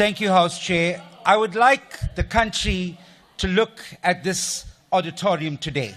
Thank you, House Chair. I would like the country to look at this auditorium today.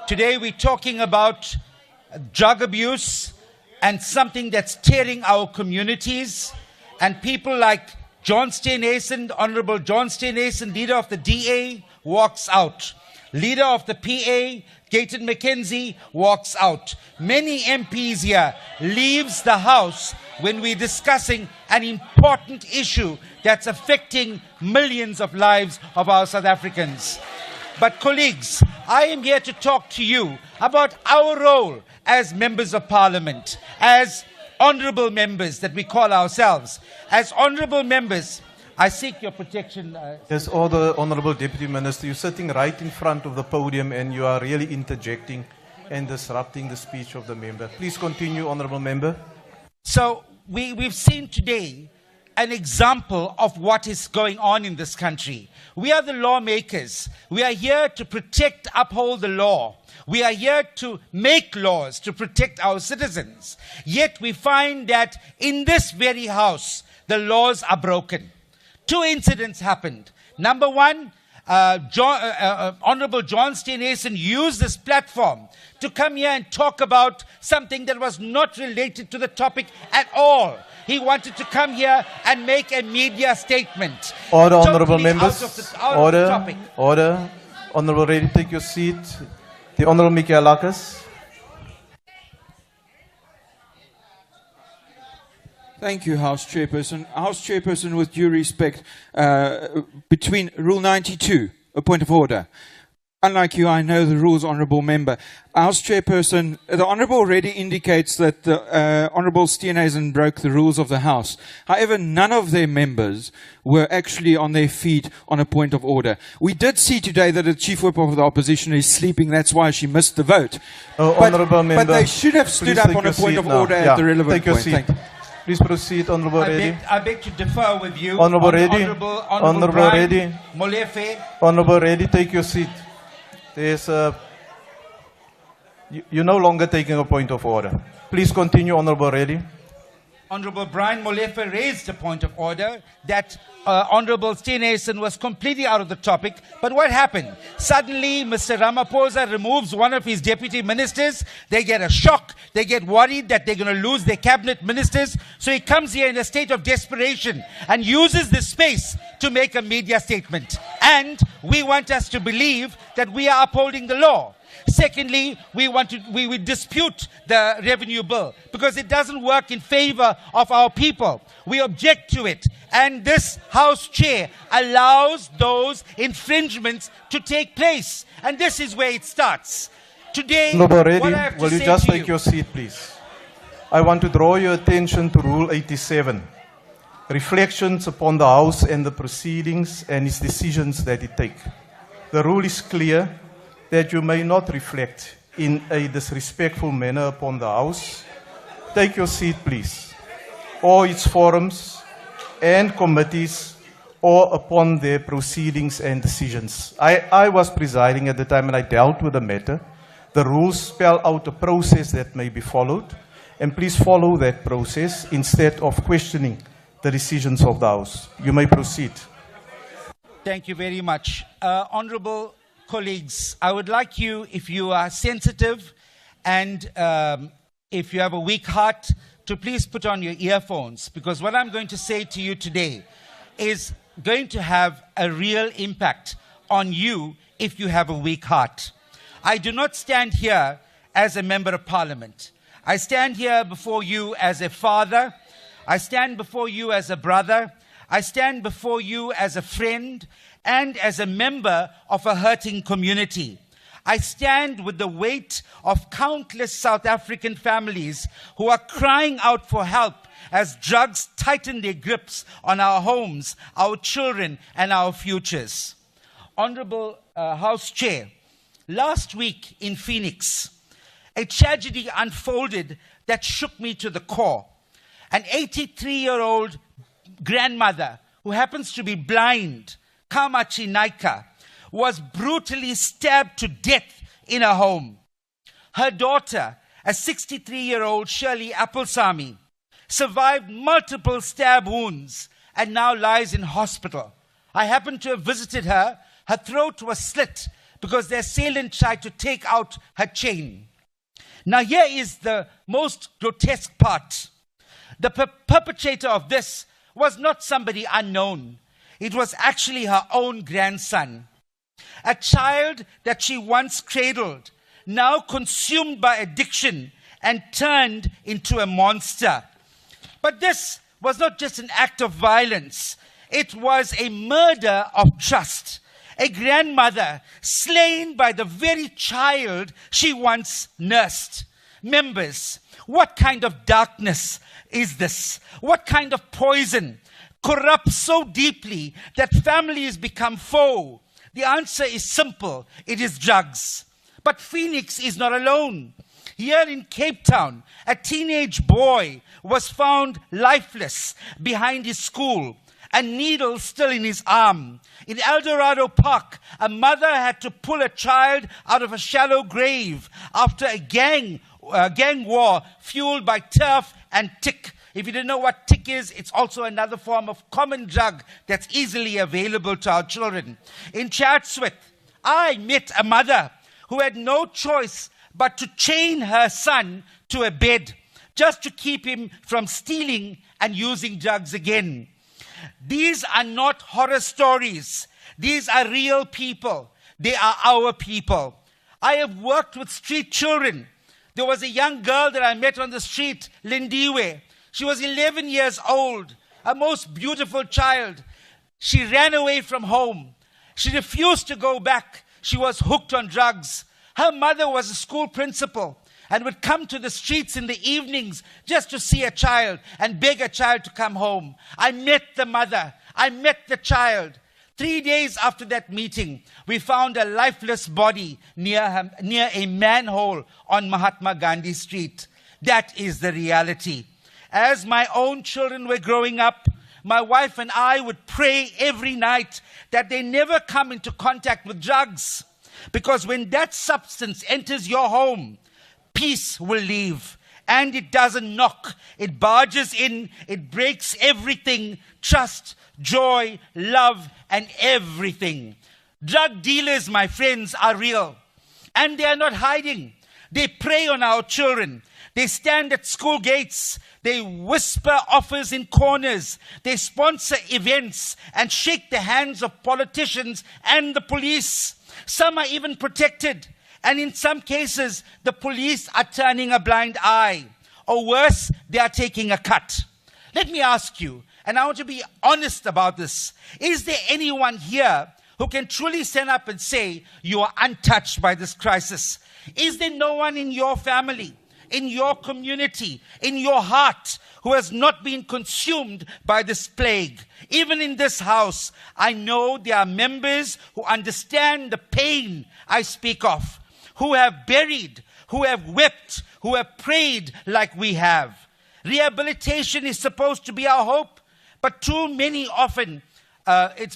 Today we're talking about drug abuse and something that's tearing our communities, and people like John Steenhuisen, Honorable John Steenhuisen, leader of the DA, walks out. Leader of the PA, Gayton McKenzie, walks out. Many MPs here leaves the House when we're discussing an important issue that's affecting millions of lives of our South Africans. But colleagues, I am here to talk to you about our role as members of parliament, as honorable members that we call ourselves. As honorable members, I seek your protection. Yes, order, Honorable Deputy Minister. You're sitting right in front of the podium and you are really interjecting and disrupting the speech of the member. Please continue, Honorable Member. So we've seen today an example of what is going on in this country. We are the lawmakers. We are here to protect, uphold the law. We are here to make laws to protect our citizens. Yet we find that in this very House, the laws are broken. Two incidents happened. Number one, Honorable John Steenhuisen used this platform to come here and talk about something that was not related to the topic at all. He wanted to come here and make a media statement. Order, totally Honorable Members. Out of the topic. Order. Honorable Reddy, take your seat. The Honorable Michaelakas. Thank you, House Chairperson. House Chairperson, with due respect, between Rule 92, a point of order. Unlike you, I know the rules, Honourable Member. House Chairperson, the Honourable Reddy indicates that the Honourable Steenhuisen broke the rules of the House. However, none of their members were actually on their feet on a point of order. We did see today that the Chief Whip of the Opposition is sleeping. That's why she missed the vote. Honourable Member, but they should have stood up on a point of order at the relevant point. Take your seat. Please proceed, Honourable Reddy. I beg to differ with you. Honourable Reddy. Honourable Reddy. Molefe. Honourable Reddy, take your seat. You're no longer taking a point of order. Please continue, Honourable Reddy. Honourable Brian Molefe raised a point of order that Honourable Steenhuisen was completely out of the topic. But what happened? Suddenly, Mr. Ramaphosa removes one of his deputy ministers. They get a shock. They get worried that they're going to lose their cabinet ministers. So he comes here in a state of desperation and uses this space to make a media statement. And we want us to believe that we are upholding the law. Secondly, we dispute the revenue bill because it doesn't work in favor of our people. We object to it. And this House Chair allows those infringements to take place. And this is where it starts. Today, Honourable Reddy, will you just take your seat, please? I want to draw your attention to Rule 87. Reflections upon the House and the proceedings and its decisions that it takes. The rule is clear that you may not reflect in a disrespectful manner upon the House. Take your seat, please. Or its forums and committees or upon their proceedings and decisions. I was presiding at the time and I dealt with the matter. The rules spell out a process that may be followed, and please follow that process instead of questioning the decisions of the House. You may proceed. Thank you very much. Honourable colleagues, I would like you, if you are sensitive and if you have a weak heart, to please put on your earphones, because what I'm going to say to you today is going to have a real impact on you if you have a weak heart. I do not stand here as a member of parliament. I stand here before you as a father. I stand before you as a brother. I stand before you as a friend and as a member of a hurting community. I stand with the weight of countless South African families who are crying out for help as drugs tighten their grips on our homes, our children, and our futures. Honourable House Chair, last week in Phoenix, a tragedy unfolded that shook me to the core. An 83-year-old grandmother who happens to be blind, Kamachi Naika, was brutally stabbed to death in her home. Her daughter, a 63-year-old Shirley Appelsamy, survived multiple stab wounds and now lies in hospital. I happened to have visited her. Her throat was slit because the assailant tried to take out her chain. Now here is the most grotesque part. The perpetrator of this was not somebody unknown. It was actually her own grandson. A child that she once cradled, now consumed by addiction and turned into a monster. But this was not just an act of violence. It was a murder of trust. A grandmother slain by the very child she once nursed. Members, what kind of darkness is this? What kind of poison corrupts so deeply that families become foe? The answer is simple. It is drugs. But Phoenix is not alone. Here in Cape Town, a teenage boy was found lifeless behind his school, a needle still in his arm. In El Dorado Park, a mother had to pull a child out of a shallow grave after a gang war fueled by turf and tick. If you don't know what tick is, it's also another form of common drug that's easily available to our children. In Chatsworth, I met a mother who had no choice but to chain her son to a bed just to keep him from stealing and using drugs again. These are not horror stories. These are real people. They are our people. I have worked with street children. There was a young girl that I met on the street, Lindiwe. She was 11 years old, a most beautiful child. She ran away from home. She refused to go back. She was hooked on drugs. Her mother was a school principal and would come to the streets in the evenings just to see a child and beg a child to come home. I met the mother. I met the child. 3 days after that meeting, we found a lifeless body near a manhole on Mahatma Gandhi Street. That is the reality. As my own children were growing up, my wife and I would pray every night that they never come into contact with drugs. Because when that substance enters your home, peace will leave. And it doesn't knock. It barges in. It breaks everything. Trust, joy, love, and everything. Drug dealers, my friends, are real. And they are not hiding. They prey on our children. They stand at school gates. They whisper offers in corners. They sponsor events and shake the hands of politicians and the police. Some are even protected. And in some cases, the police are turning a blind eye. Or worse, they are taking a cut. Let me ask you, and I want to be honest about this. Is there anyone here who can truly stand up and say, you are untouched by this crisis? Is there no one in your family, in your community, in your heart, who has not been consumed by this plague? Even in this house, I know there are members who understand the pain I speak of, who have buried, who have wept, who have prayed like we have. Rehabilitation is supposed to be our hope, but too often it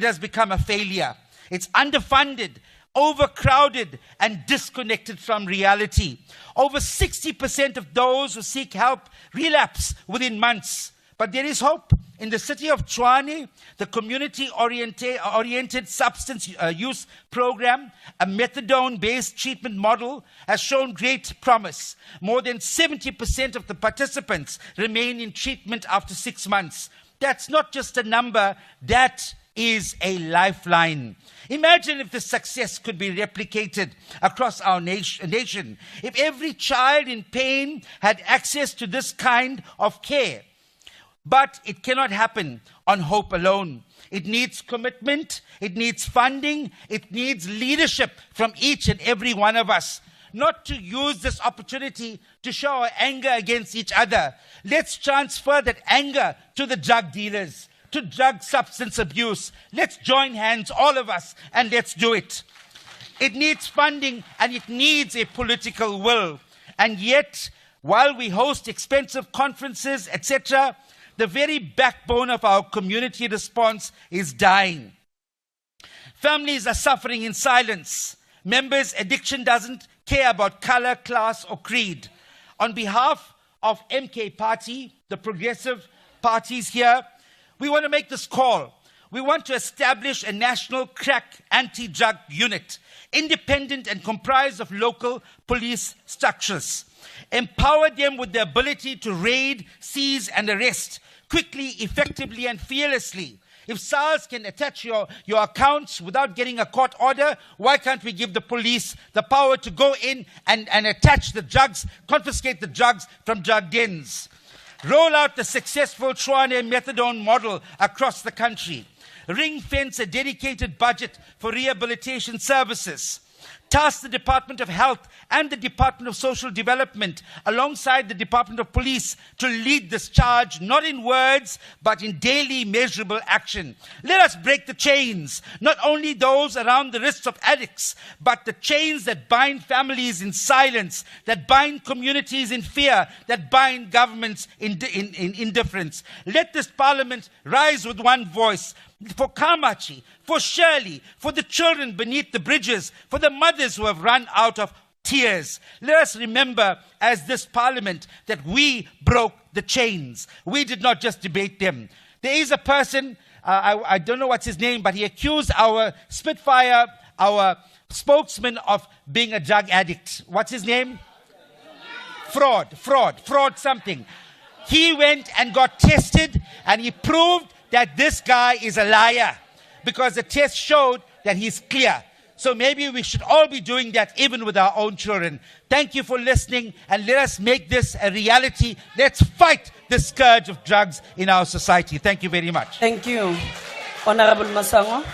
has become a failure. It's underfunded, overcrowded, and disconnected from reality. Over 60% of those who seek help relapse within months. But there is hope. In the city of Tshwane, the community-oriented substance use program, a methadone-based treatment model, has shown great promise. More than 70% of the participants remain in treatment after 6 months. That's not just a number, that is a lifeline. Imagine if the success could be replicated across our nation. If every child in pain had access to this kind of care. But it cannot happen on hope alone. It needs commitment, it needs funding, it needs leadership from each and every one of us. Not to use this opportunity to show our anger against each other. Let's transfer that anger to the drug dealers, to drug substance abuse. Let's join hands, all of us, and let's do it. It needs funding and it needs a political will. And yet, while we host expensive conferences, etc., the very backbone of our community response is dying. Families are suffering in silence. Members' addiction doesn't care about color, class, or creed. On behalf of MK Party, the progressive parties here, we want to make this call. We want to establish a national crack anti-drug unit, independent and comprised of local police structures. Empower them with the ability to raid, seize and arrest quickly, effectively and fearlessly. If SARS can attach your accounts without getting a court order, why can't we give the police the power to go in and attach the drugs, confiscate the drugs from drug dens? Roll out the successful Tshwane methadone model across the country. Ring fence a dedicated budget for rehabilitation services. Task the Department of Health and the Department of Social Development alongside the Department of Police to lead this charge, not in words, but in daily measurable action. Let us break the chains, not only those around the wrists of addicts, but the chains that bind families in silence, that bind communities in fear, that bind governments in indifference. Let this parliament rise with one voice, for Kamachi, for Shirley, for the children beneath the bridges, for the mothers who have run out of tears. Let us remember as this parliament that we broke the chains. We did not just debate them. There is a person, I don't know what's his name, but he accused our Spitfire, our spokesman of being a drug addict. What's his name? Fraud something. He went and got tested and he proved that this guy is a liar because the test showed that he's clear. So maybe we should all be doing that even with our own children. Thank you for listening and let us make this a reality. Let's fight the scourge of drugs in our society. Thank you very much. Thank you, Honorable Masango.